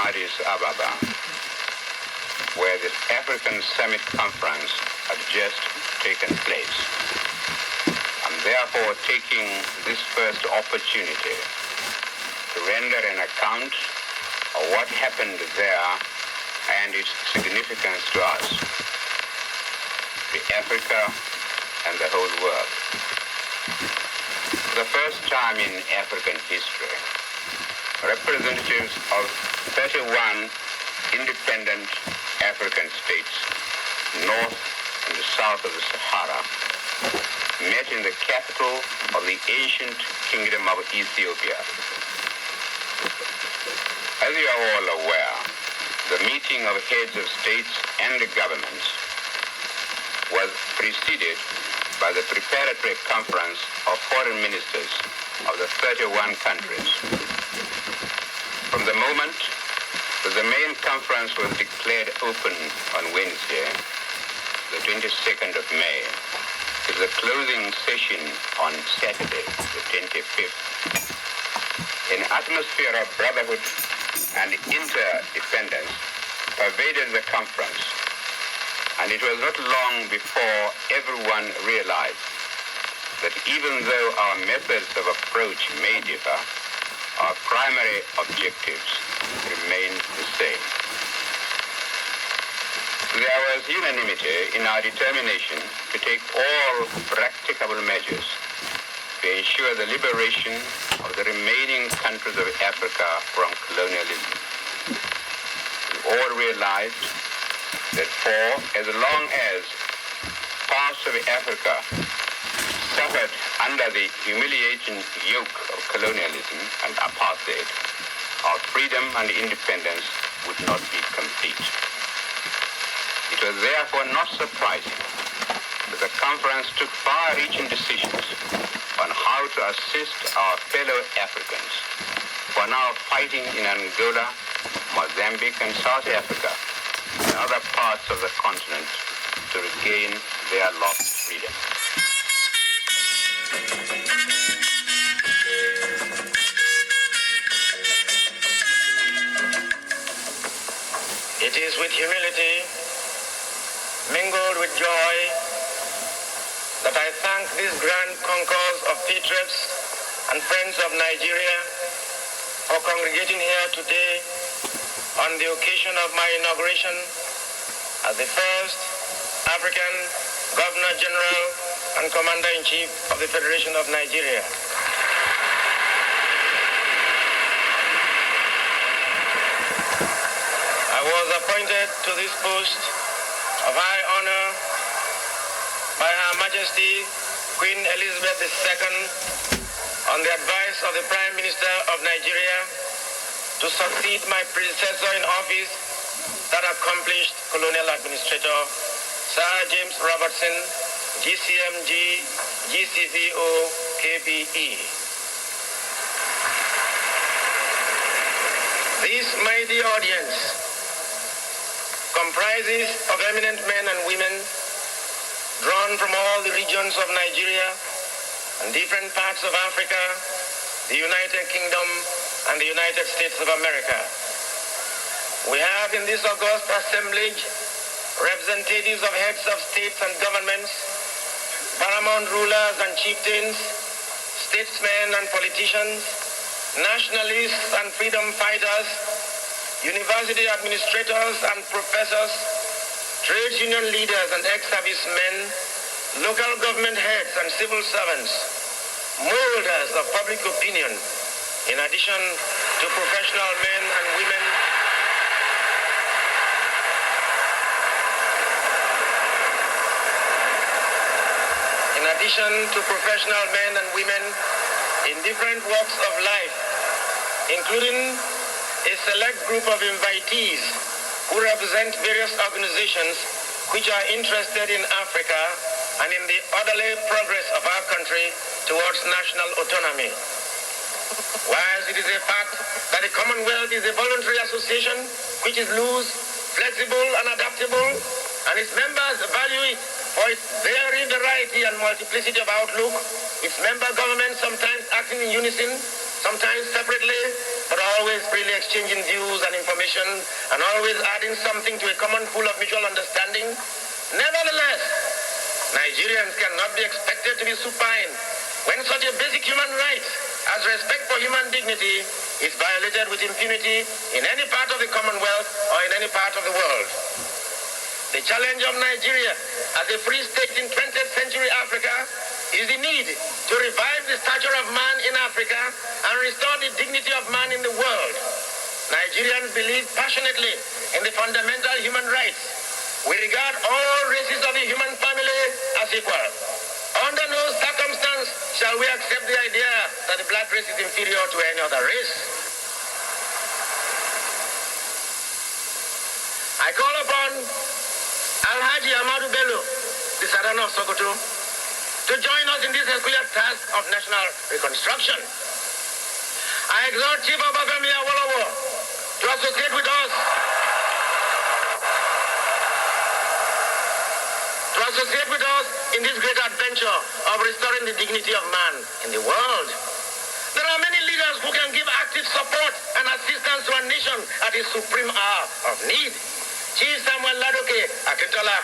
Addis Ababa, where the African Summit Conference had just taken place. I'm therefore taking this first opportunity to render an account of what happened there and its significance to us, to Africa and the whole world. For the first time in African history, representatives of 31 independent African states, north and south of the Sahara, met in the capital of the ancient kingdom of Ethiopia. As you are all aware, the meeting of heads of states and governments was preceded by the preparatory conference of foreign ministers of the 31 countries. From the moment that the main conference was declared open on Wednesday, the 22nd of May, to the closing session on Saturday, the 25th, an atmosphere of brotherhood and interdependence pervaded the conference, and it was not long before everyone realized that even though our methods of approach may differ, our primary objectives remain the same. There was unanimity in our determination to take all practicable measures to ensure the liberation of the remaining countries of Africa from colonialism. We all realized that for as long as parts of Africa suffered under the humiliating yoke of colonialism and apartheid, our freedom and independence would not be complete. It was therefore not surprising that the conference took far-reaching decisions on how to assist our fellow Africans who are now fighting in Angola, Mozambique, and South Africa and other parts of the continent to regain their lost freedom. It is with humility, mingled with joy, that I thank this grand concourse of patriots and friends of Nigeria for congregating here today on the occasion of my inauguration as the first African Governor General and Commander-in-Chief of the Federation of Nigeria. I was appointed to this post of high honor by Her Majesty Queen Elizabeth II on the advice of the Prime Minister of Nigeria to succeed my predecessor in office, that accomplished colonial administrator Sir James Robertson, GCMG, GCVO, KPE. This mighty audience comprises of eminent men and women drawn from all the regions of Nigeria and different parts of Africa, the United Kingdom, and the United States of America. We have in this august assemblage representatives of heads of states and governments, paramount rulers and chieftains, statesmen and politicians, nationalists and freedom fighters, university administrators and professors, trade union leaders and ex-servicemen, local government heads and civil servants, molders of public opinion, in addition to professional men and women, in different walks of life, including a select group of invitees who represent various organizations which are interested in Africa and in the orderly progress of our country towards national autonomy. Whilst it is a fact that the Commonwealth is a voluntary association which is loose, flexible, and adaptable, and its members value it for its very variety and multiplicity of outlook, its member governments sometimes acting in unison, sometimes separately, but always freely exchanging views and information and always adding something to a common pool of mutual understanding. Nevertheless, Nigerians cannot be expected to be supine when such a basic human right as respect for human dignity is violated with impunity in any part of the Commonwealth or in any part of the world. The challenge of Nigeria as a free state in 20th century Africa is the need to revive the stature of man in Africa and restore the dignity of man in the world. Nigerians believe passionately in the fundamental human rights. We regard all races of the human family as equal. Under no circumstance shall we accept the idea that the black race is inferior to any other race. I call upon Alhaji Amadou Bello, the Sultan of Sokoto, to join us in this Herculean task of national reconstruction. I exhort Chief Obafemi Awolowo to associate with us in this great adventure of restoring the dignity of man in the world. There are many leaders who can give active support and assistance to a nation at its supreme hour of need. Chief Samuel Ladoke Akintola,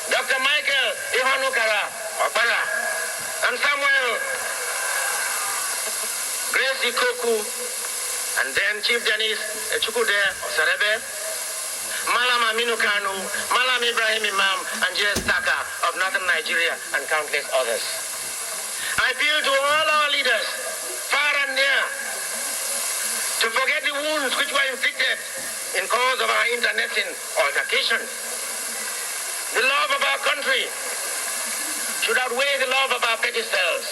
Dr. Michael Ihonukara Opara, and Samuel Grace Ikoku, and then Chief Dennis Chukude Osarebe, Malam Aminu Kanu, Malam Ibrahim Imam, and J.S. Taka of Northern Nigeria, and countless others. I appeal to all our leaders, far and near, to forget the wounds which were inflicted in cause of our internecine altercations. The love of our country should outweigh the love of our petty selves.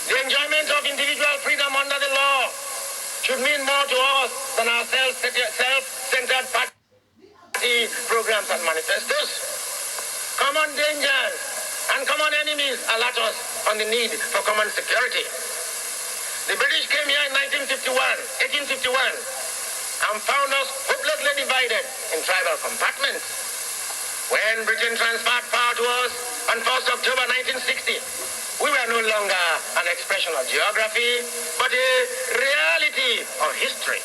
The enjoyment of individual freedom under the law should mean more to us than our self-centered party programs and manifestos. Common dangers and common enemies alert us on the need for common security. The British came here in 1851, and found us hopelessly divided in tribal compartments. When Britain transferred power to us on 1st October 1960, we were no longer an expression of geography, but a reality of history.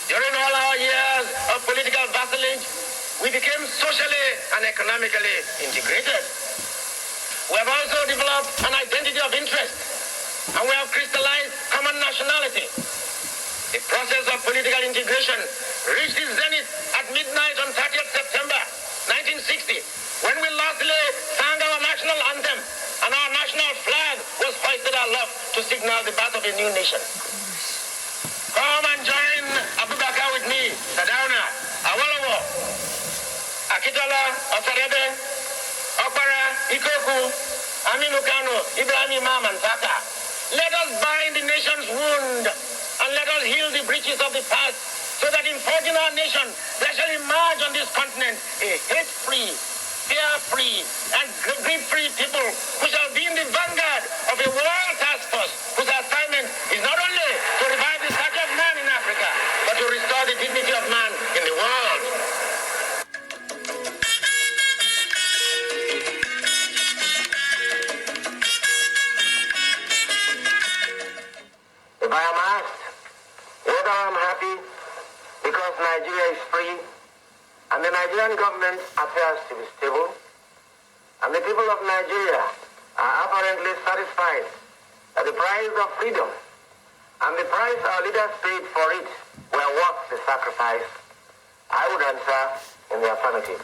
During all our years of political vassalage, we became socially and economically integrated. We have also developed an identity of interest, and we have crystallized common nationality. The process of political integration reached its zenith at midnight on 30th September 1960, when we lastly sang our national anthem and our national flag was hoisted aloft to signal the birth of a new nation. Come and join Abubakar with me, Sadauna, Awolowo, Akintola, Osarebe, Opara, Ikoku, Aminu Kano, Ibrahim Imam, and Taka. Let us bind the nation's wound and let us heal the breaches of the past, so that in forging our nation, there shall emerge on this continent a hate-free, fear-free, and greed-free people who shall be in the vanguard of a world task force whose assignment is not only to revive the stature of man in Africa, but to restore the dignity of man in the world. If I am asked whether I am happy because Nigeria is free and the Nigerian government appears to be stable, and the people of Nigeria are apparently satisfied that the price of freedom and the price our leaders paid for it were worth the sacrifice, I would answer in the affirmative.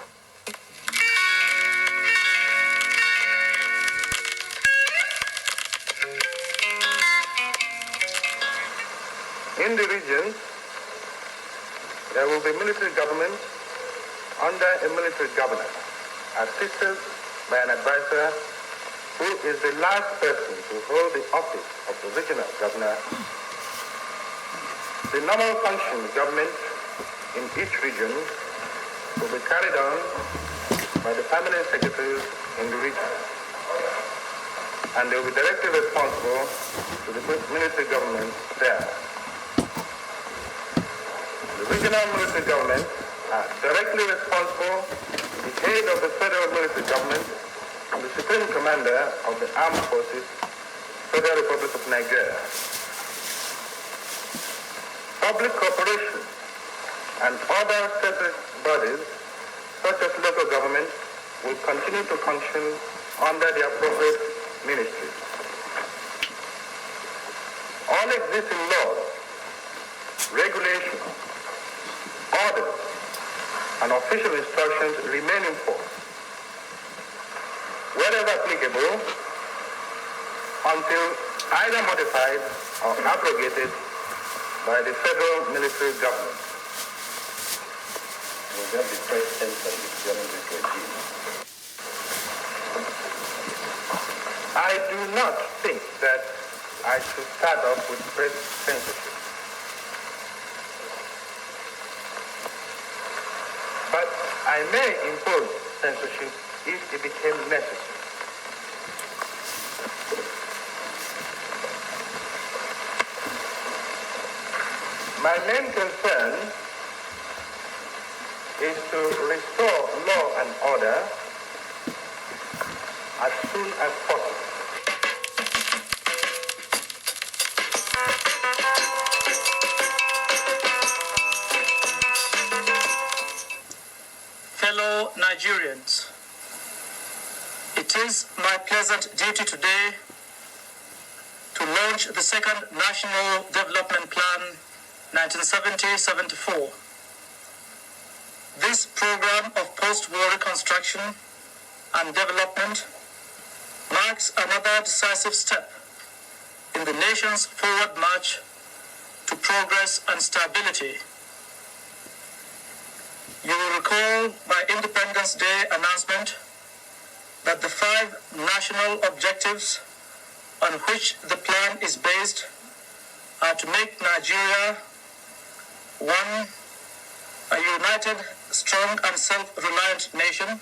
In the region, there will be military government under a military governor, assisted by an advisor who is the last person to hold the office of the regional governor. The normal function of government in each region will be carried on by the permanent secretaries in the region, and they will be directly responsible to the military government there. The regional military governments are directly responsible to the head of the federal military government and the supreme commander of the armed forces, Federal Republic of Nigeria. public corporations and other state bodies, such as local government, will continue to function under the appropriate ministries. All existing laws, regulations, orders, and official instructions remain in force, wherever applicable, until either modified or abrogated by the federal military government. Will there be presidents during this regime? I do not think that I should start off with censorship. But I may impose censorship if it became necessary. My main concern is to restore law and order as soon as possible. Fellow Nigerians, it is my pleasant duty today to launch the second National Development Plan 1970-74. This program of post-war reconstruction and development marks another decisive step in the nation's forward march to progress and stability. You will recall my Independence Day announcement that the 5 national objectives on which the plan is based are to make Nigeria 1. A united, strong and self-reliant nation.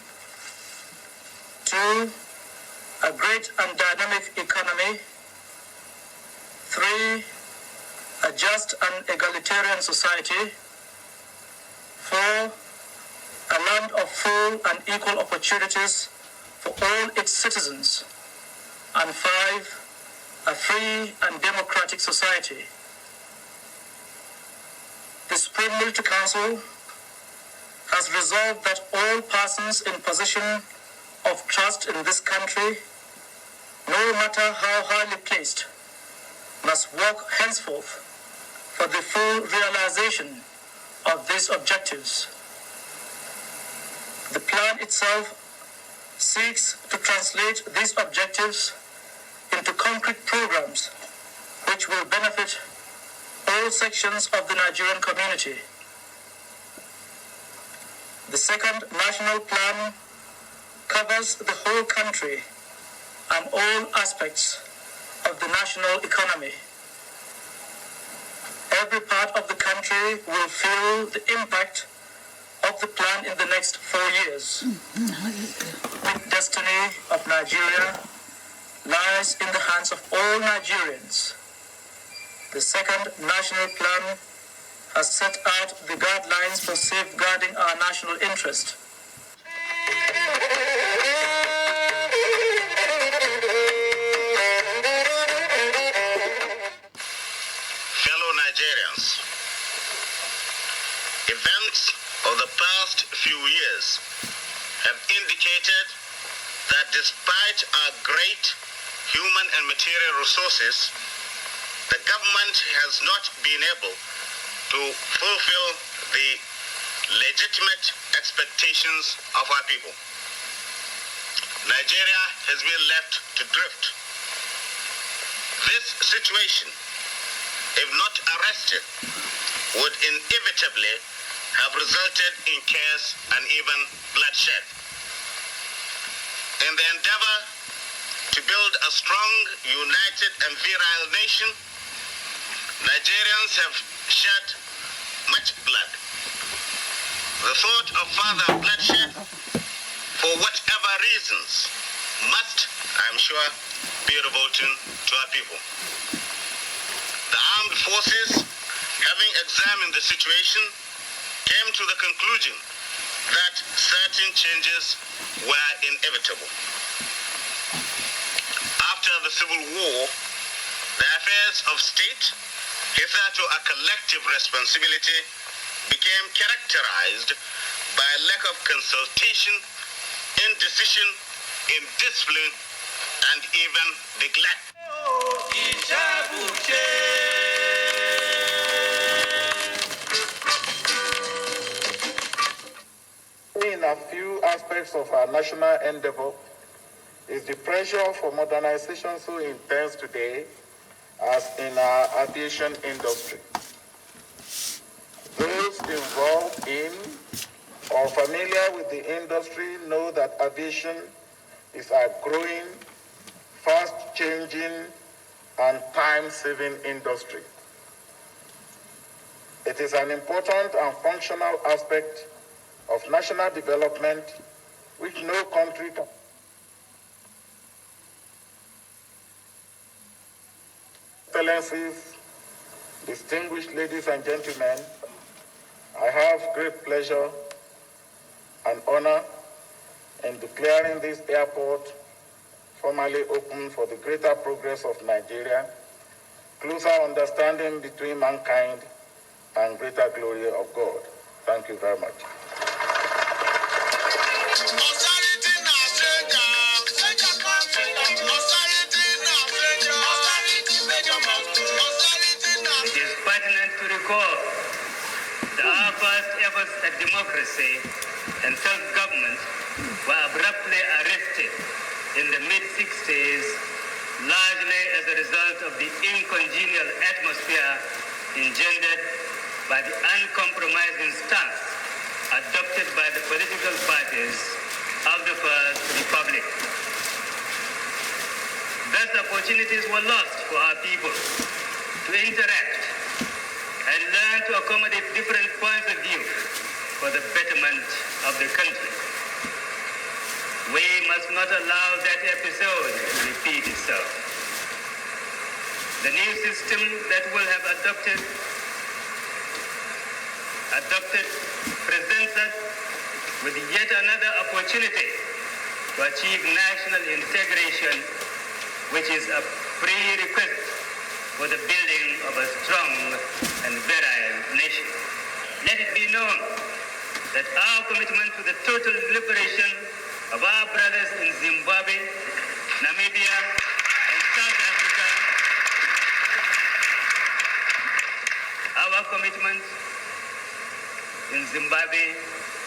2. A great and dynamic economy. 3. A just and egalitarian society. 4. A land of full and equal opportunities for all its citizens. And 5. A free and democratic society. The Supreme Military Council has resolved that all persons in position of trust in this country, no matter how highly placed, must work henceforth for the full realization of these objectives. The plan itself seeks to translate these objectives into concrete programs which will benefit all sections of the Nigerian community. The second national plan covers the whole country and all aspects of the national economy. Every part of the country will feel the impact of the plan in the next 4 years. The destiny of Nigeria lies in the hands of all Nigerians. The second national plan has set out the guidelines for safeguarding our national interest. Fellow Nigerians, events of the past few years have indicated that despite our great human and material resources, the government has not been able to fulfill the legitimate expectations of our people. Nigeria has been left to drift. This situation, if not arrested, would inevitably have resulted in chaos and even bloodshed. In the endeavor to build a strong, united, and virile nation, Nigerians have shed much blood. The thought of further bloodshed, for whatever reasons, must, I'm sure, be revolting to our people. The armed forces, having examined the situation, came to the conclusion that certain changes were inevitable. After the Civil War, the affairs of state Hitherto a collective responsibility became characterized by a lack of consultation, indecision, indiscipline, and even neglect. In a few aspects of our national endeavor, is the pressure for modernization so intense today as in our aviation industry? Those involved in or familiar with the industry know that aviation is a growing, fast-changing, and time-saving industry. It is an important and functional aspect of national development which no country can. Excellencies, distinguished ladies and gentlemen, I have great pleasure and honor in declaring this airport formally open for the greater progress of Nigeria, closer understanding between mankind, and greater glory of God. Thank you very much. It is pertinent to recall that our first efforts at democracy and self-government were abruptly arrested in the mid-60s, largely as a result of the incongenial atmosphere engendered by the uncompromising stance adopted by the political parties of the First Republic. Thus, opportunities were lost for our people to interact and learn to accommodate different points of view for the betterment of the country. We must not allow that episode to repeat itself. The new system that will have adopted presents us with yet another opportunity to achieve national integration, which is a prerequisite for the building of a strong and virile nation. Let it be known that our commitment to the total liberation of our brothers in Zimbabwe, Namibia, and South Africa, our commitment in Zimbabwe,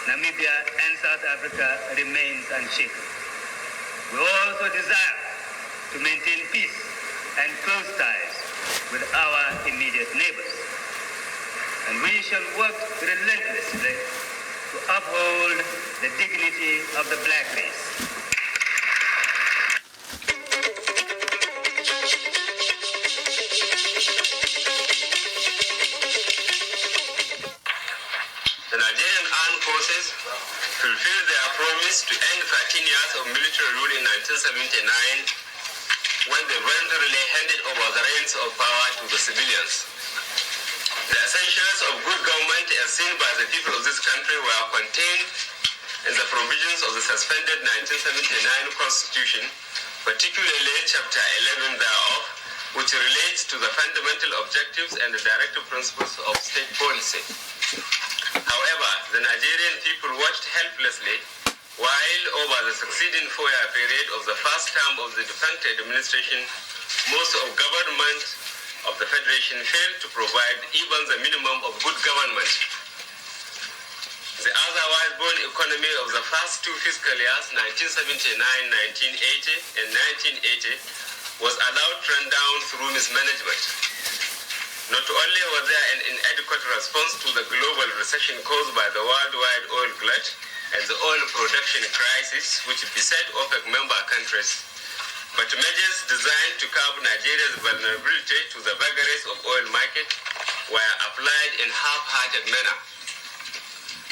Namibia, and South Africa remains unshaken. We also desire to maintain peace and close ties with our immediate neighbors. And we shall work relentlessly to uphold the dignity of the black race. The Nigerian Armed Forces fulfilled their promise to end 13 years of military rule in 1979 when they voluntarily handed over the reins of power to the civilians. The essentials of good government as seen by the people of this country were contained in the provisions of the suspended 1979 Constitution, particularly Chapter 11 thereof, which relates to the fundamental objectives and the directive principles of state policy. However, the Nigerian people watched helplessly while over the succeeding 4-year period of the first term of the defunct administration, most of government of the Federation failed to provide even the minimum of good government. The otherwise born economy of the first two fiscal years, 1979-1980 and 1980, was allowed to run down through mismanagement. Not only was there an inadequate response to the global recession caused by the worldwide oil glut and the oil production crisis, which beset OPEC member countries, but measures designed to curb Nigeria's vulnerability to the vagaries of oil market were applied in half-hearted manner.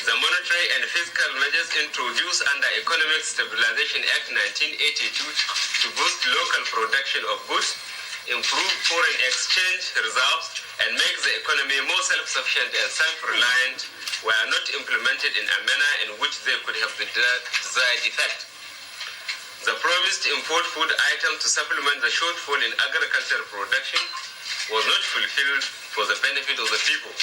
The monetary and fiscal measures introduced under Economic Stabilization Act 1982 to boost local production of goods, improve foreign exchange reserves, and make the economy more self-sufficient and self-reliant were not implemented in a manner in which they could have the desired effect. The promised import food item to supplement the shortfall in agricultural production was not fulfilled for the benefit of the people.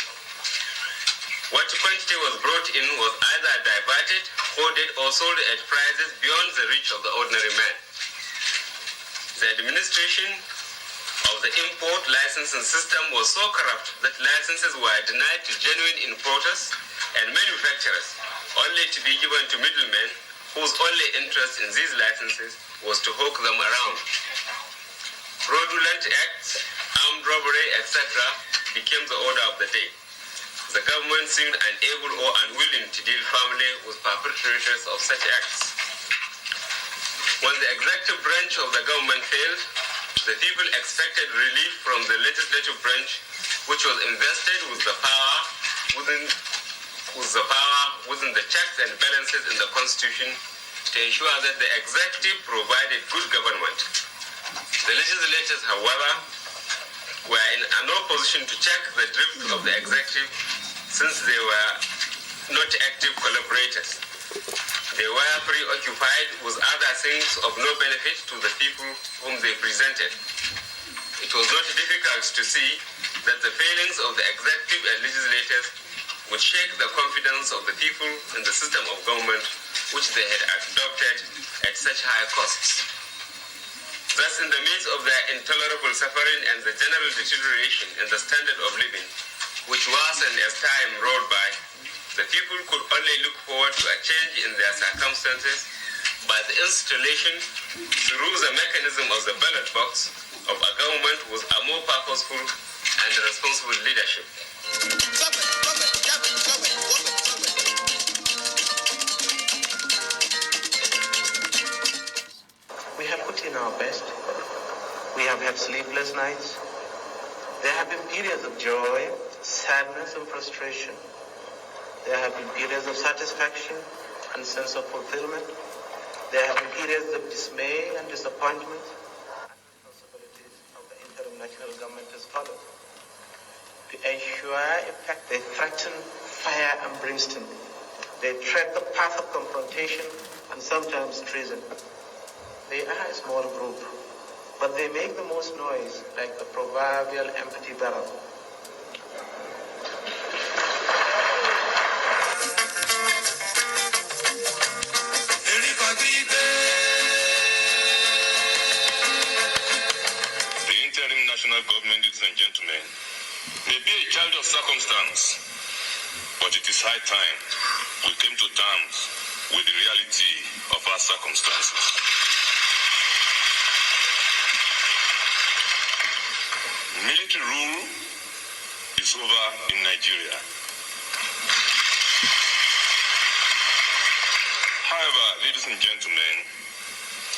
What quantity was brought in was either diverted, hoarded, or sold at prices beyond the reach of the ordinary man. The administration of the import licensing system was so corrupt that licenses were denied to genuine importers and manufacturers, only to be given to middlemen whose only interest in these licenses was to hawk them around. Fraudulent acts, armed robbery, etc. became the order of the day. The government seemed unable or unwilling to deal firmly with perpetrators of such acts. When the executive branch of the government failed, the people expected relief from the legislative branch, which was invested with the power within the checks and balances in the Constitution to ensure that the executive provided good government. The legislators, however, were in no position to check the drift of the executive since they were not active collaborators. They were preoccupied with other things of no benefit to the people whom they presented. It was not difficult to see that the failings of the executive and legislators would shake the confidence of the people in the system of government which they had adopted at such high costs. Thus, in the midst of their intolerable suffering and the general deterioration in the standard of living, which worsened as time rolled by, the people could only look forward to a change in their circumstances by the installation through the mechanism of the ballot box of a government with a more purposeful and responsible leadership. We have put in our best. We have had sleepless nights. There have been periods of joy, sadness, and frustration. There have been periods of satisfaction and sense of fulfillment. There have been periods of dismay and disappointment. Responsibilities of the interim national government is followed. To ensure effect, they threaten fire and brimstone. They tread the path of confrontation and sometimes treason. They are a small group, but they make the most noise like the proverbial empty barrel. Government, ladies and gentlemen, may be a child of circumstance, but it is high time we came to terms with the reality of our circumstances. Military rule is over in Nigeria. However, ladies and gentlemen,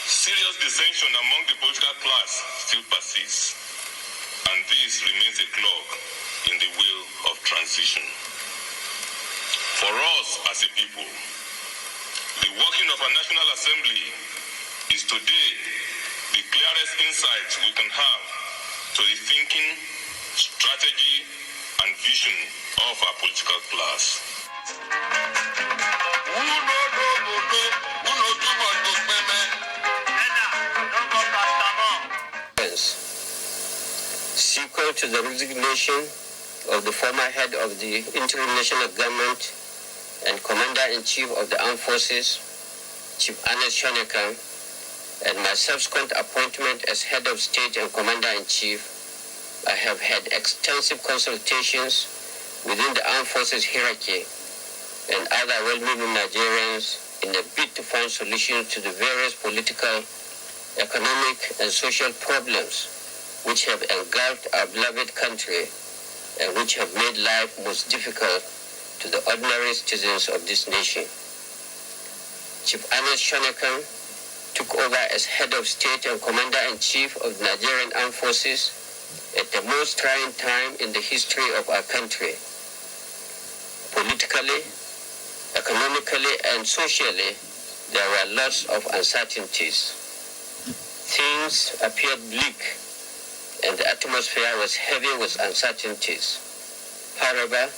serious dissension among the political class still persists. And this remains a clog in the wheel of transition. For us as a people, the working of a National Assembly is today the clearest insight we can have to the thinking, strategy, and vision of our political class. Sequel to the resignation of the former head of the interim national government and commander-in-chief of the armed forces, Chief Ernest Shonekan, and my subsequent appointment as head of state and commander-in-chief, I have had extensive consultations within the armed forces hierarchy and other well-meaning Nigerians in a bid to find solutions to the various political, economic, and social problems which have engulfed our beloved country and which have made life most difficult to the ordinary citizens of this nation. Chief Ernest Shonekan took over as head of state and commander-in-chief of the Nigerian Armed Forces at the most trying time in the history of our country. Politically, economically, and socially, there were lots of uncertainties. Things appeared bleak, and the atmosphere was heavy with uncertainties. However,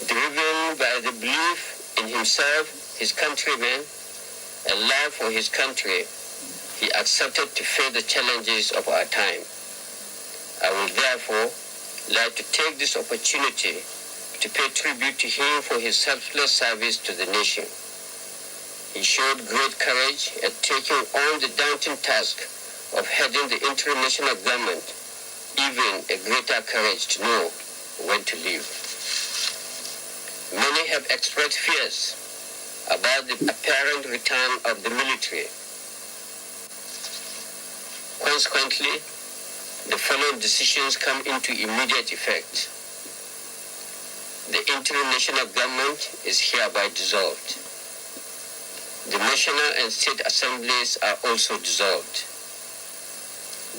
driven by the belief in himself, his countrymen, and love for his country, he accepted to face the challenges of our time. I will therefore like to take this opportunity to pay tribute to him for his selfless service to the nation. He showed great courage at taking on the daunting task of heading the international government, even a greater courage to know when to leave. Many have expressed fears about the apparent return of the military. Consequently, the following decisions come into immediate effect. The international government is hereby dissolved. The national and state assemblies are also dissolved.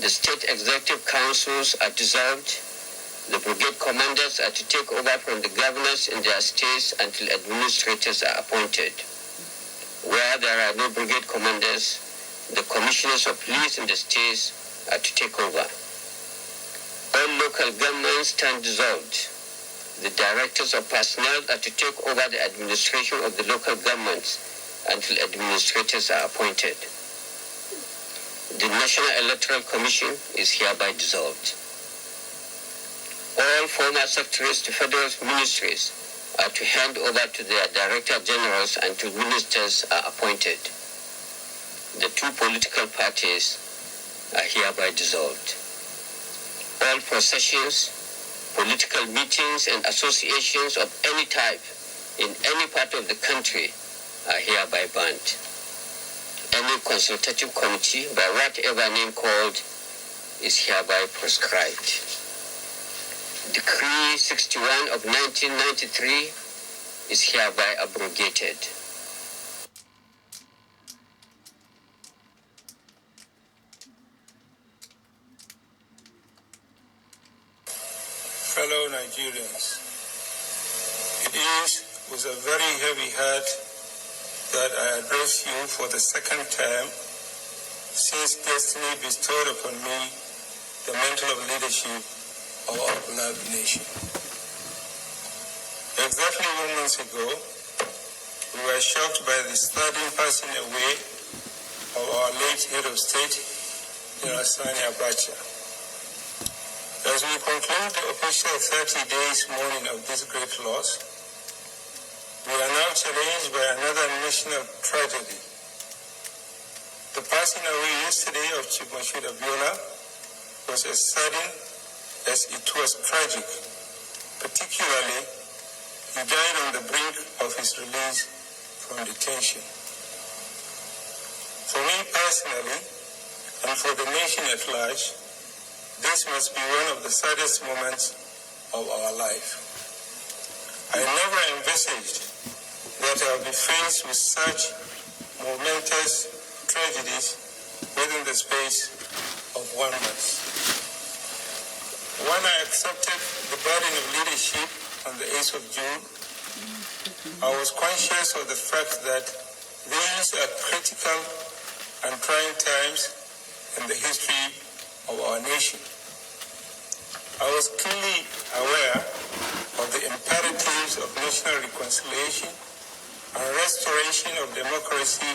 The state executive councils are dissolved. The brigade commanders are to take over from the governors in their states until administrators are appointed. Where there are no brigade commanders, the commissioners of police in the states are to take over. All local governments stand dissolved. The directors of personnel are to take over the administration of the local governments until administrators are appointed. The National Electoral Commission is hereby dissolved. All former secretaries to federal ministries are to hand over to their director generals until ministers are appointed. The two political parties are hereby dissolved. All processions, political meetings and associations of any type in any part of the country are hereby banned. Any consultative committee, by whatever name called, is hereby proscribed. Decree 61 of 1993 is hereby abrogated. Fellow Nigerians, it is with a very heavy heart that I address you for the second time since destiny bestowed upon me the mantle of leadership of our beloved nation. Exactly 1 month ago, we were shocked by the sudden passing away of our late head of state, General Sani Abacha. As we conclude the official 30 days mourning of this great loss, we are now challenged by another national tragedy. The passing away yesterday of Chief Moshood Abiola was as sudden as it was tragic. Particularly, he died on the brink of his release from detention. For me personally, and for the nation at large, this must be one of the saddest moments of our life. I never envisaged that I would be faced with such momentous tragedies within the space of 1 month. When I accepted the burden of leadership on the 8th of June, I was conscious of the fact that these are critical and trying times in the history of our nation. I was keenly aware of the imperatives of national reconciliation and restoration of democracy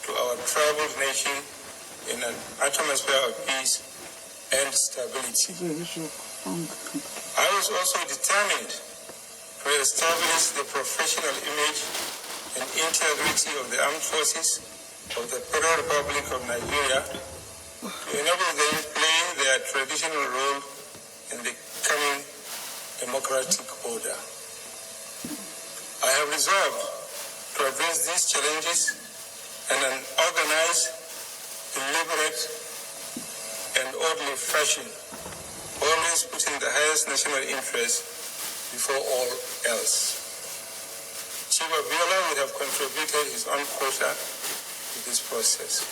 to our troubled nation in an atmosphere of peace and stability. I was also determined to establish the professional image and integrity of the armed forces of the Federal Republic of Nigeria to enable them to play their traditional role in the coming democratic order. I have resolved to address these challenges in an organized, deliberate, and orderly fashion, always putting the highest national interest before all else. Chief Abiola would have contributed his own quota to this process.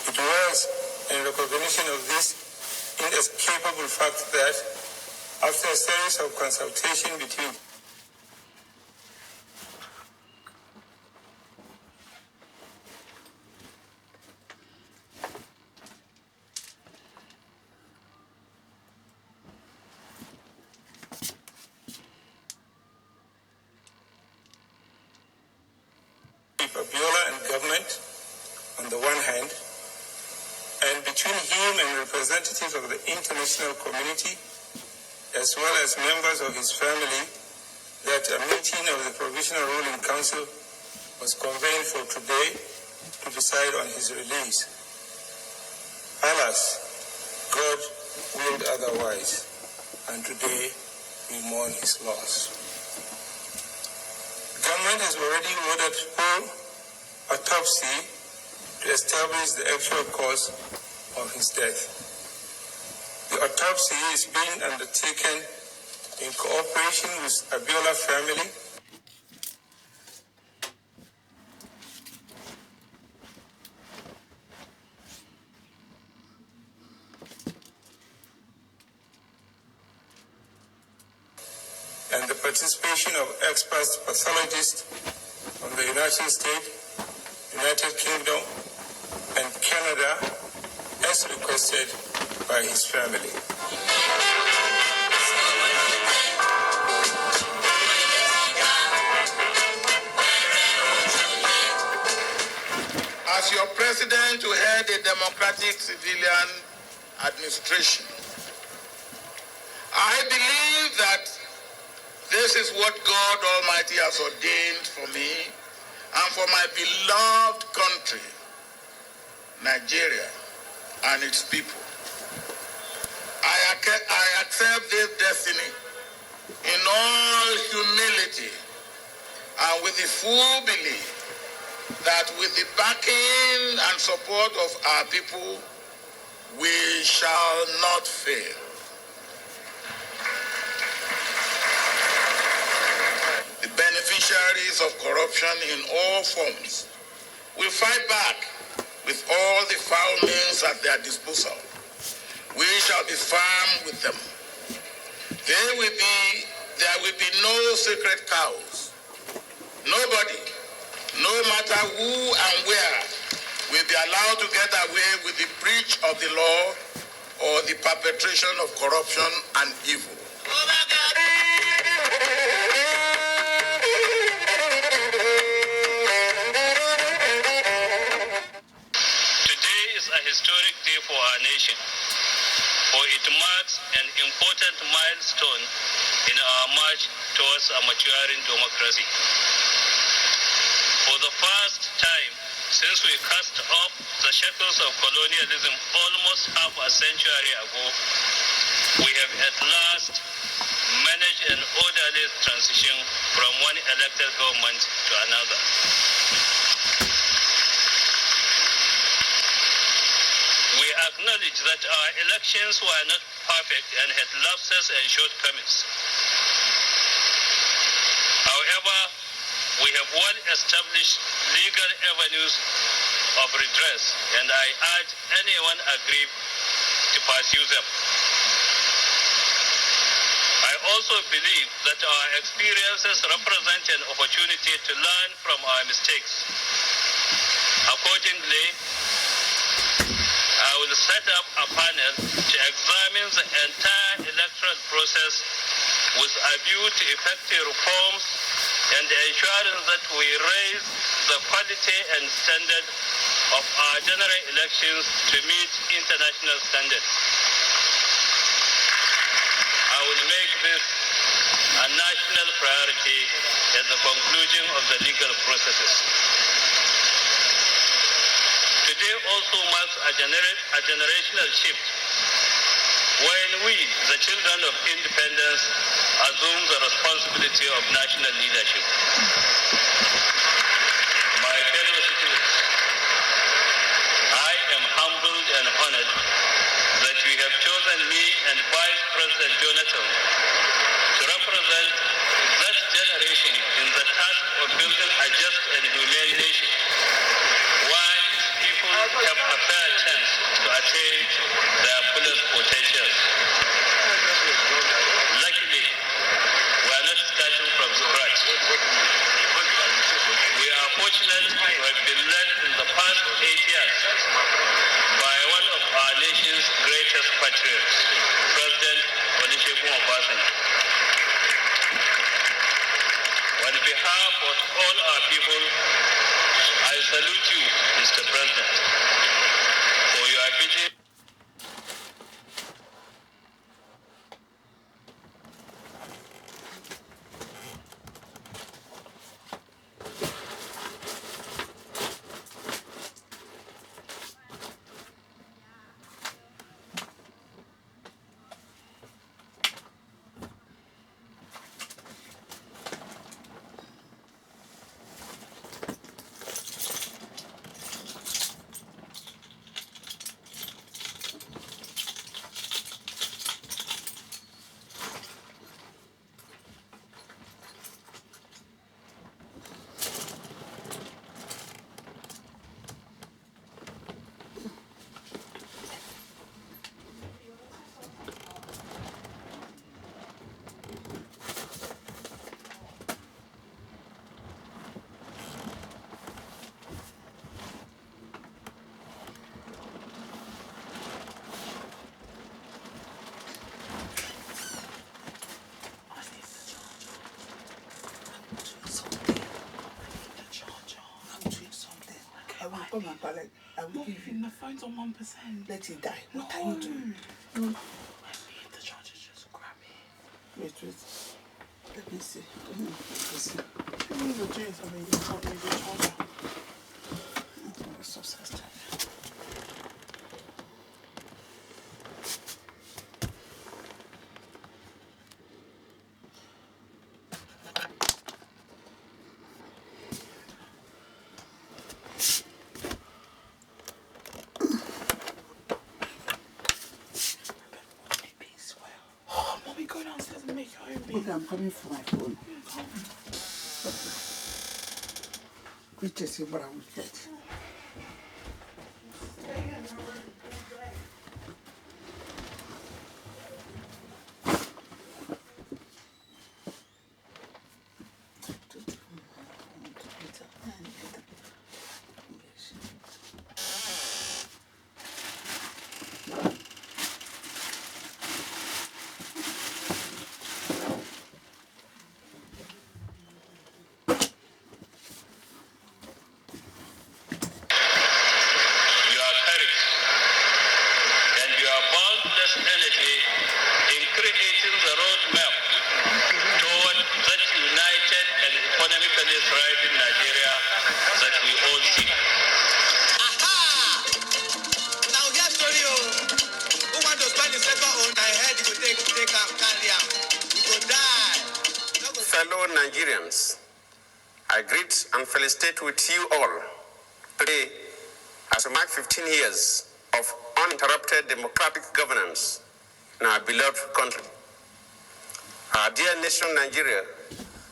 It was in recognition of this inescapable fact that, after a series of consultation between Abiola and government on the one hand, and between him and representatives of the international community as well as members of his family, that a meeting of the Provisional Ruling Council was convened for today to decide on his release. Alas, God willed otherwise, and today we mourn his loss. The government has already ordered full autopsy to establish the actual cause of his death. The autopsy is being undertaken in cooperation with Abiola family and the participation of expert pathologists from the United States, United Kingdom, and Canada, as requested by his family. As your president to head a democratic civilian administration, I believe that this is what God Almighty has ordained for me and for my beloved country, Nigeria, and its people. I accept this destiny in all humility and with the full belief that with the backing and support of our people, we shall not fail. The beneficiaries of corruption in all forms will fight back with all the foul means at their disposal. We shall be firm with them. There will be no sacred cows. Nobody, no matter who and where, will be allowed to get away with the breach of the law or the perpetration of corruption and evil. Today is a historic day for our nation, for it marks an important milestone in our march towards a maturing democracy. For the first time since we cast off the shackles of colonialism almost half a century ago, we have at last managed an orderly transition from one elected government to another. We acknowledge that our elections were not perfect and had lapses and shortcomings. However, we have well-established legal avenues of redress, and I urge anyone aggrieved to pursue them. I also believe that our experiences represent an opportunity to learn from our mistakes. Accordingly, I will set up a panel to examine the entire electoral process with a view to effective reforms and ensuring that we raise the quality and standard of our general elections to meet international standards. I will make this a national priority at the conclusion of the legal processes. Today also marks a generational shift when we, the children of independence, assume the responsibility of national leadership. My fellow citizens, I am humbled and honored that you have chosen me and Vice President Jonathan to represent that generation in the task of building a just and humane nation, while its people have a fair chance to attain their fullest potential. Luckily, we are not starting from scratch. We are fortunate to have been led in the past 8 years by one of our nation's greatest patriots, President Olusegun Obasanjo. On behalf of all our people, I salute you, Mr. President, for your vigilance. phone and collect. I will give you. The phone's on 1%. Let it die. What are you doing? No. Let me hit the charger. Just grab it. Wait. Let me see. Let me see. You need to do something. You can't leave the charger. It's so sad. Go downstairs and make your own beer. Okay, I'm coming for my phone. Which is what I will get. Fellow Nigerians, I greet and felicitate with you all today as we mark 15 years of uninterrupted democratic governance in our beloved country. Our dear nation, Nigeria,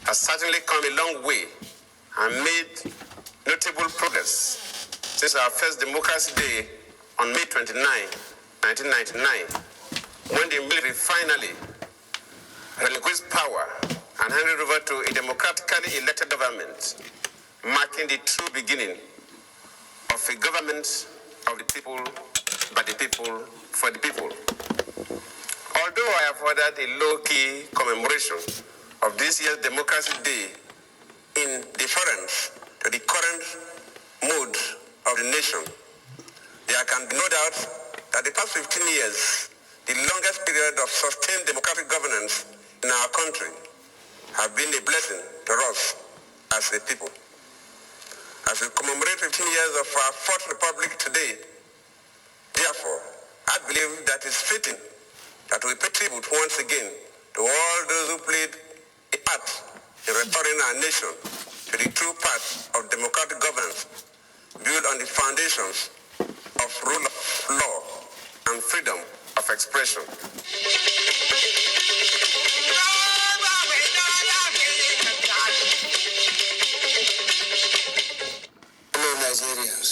has certainly come a long way and made notable progress since our first Democracy Day on May 29, 1999, when the military finally relinquished power and handed over to a democratically elected government, marking the true beginning of a government of the people, by the people, for the people. Although I have ordered a low-key commemoration of this year's Democracy Day in deference to the current mood of the nation, there can be no doubt that the past 15 years, the longest period of sustained democratic governance in our country, have been a blessing to us as a people. As we commemorate 15 years of our Fourth Republic today, therefore, I believe that it's fitting that we pay tribute once again to all those who played a part in restoring our nation to the true path of democratic governance, built on the foundations of rule of law and freedom of expression. Nigerians.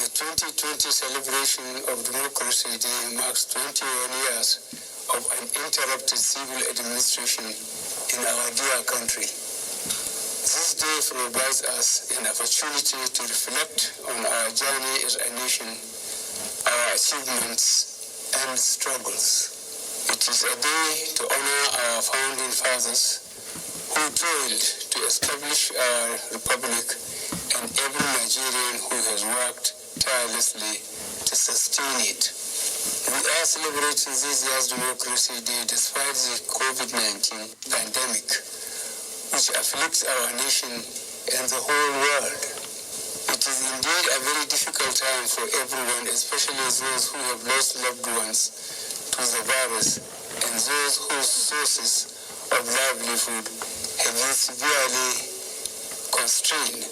The 2020 celebration of Democracy Day marks 21 years of uninterrupted civil administration in our dear country. This day provides us an opportunity to reflect on our journey as a nation, our achievements and struggles. It is a day to honor our founding fathers who toiled to establish our republic, and every Nigerian who has worked tirelessly to sustain it. We are celebrating this year's Democracy Day despite the COVID-19 pandemic, which afflicts our nation and the whole world. It is indeed a very difficult time for everyone, especially those who have lost loved ones to the virus and those whose sources of livelihood have been severely constrained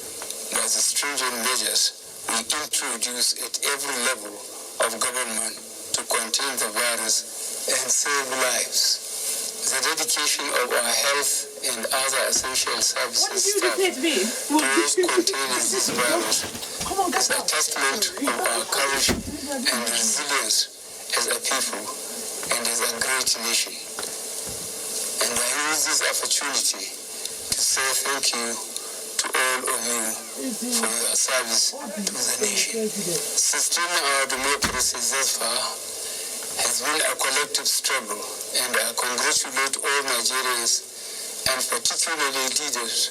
by the stringent measures we introduce at every level of government to contain the virus and save lives. The dedication of our health and other essential services staff towards containing this virus is a testament of our courage and resilience as a people and as a great nation. And I use this opportunity to say thank you to all of you for your service to the nation. Sustaining our democracy thus far has been a collective struggle, and I congratulate all Nigerians and particularly leaders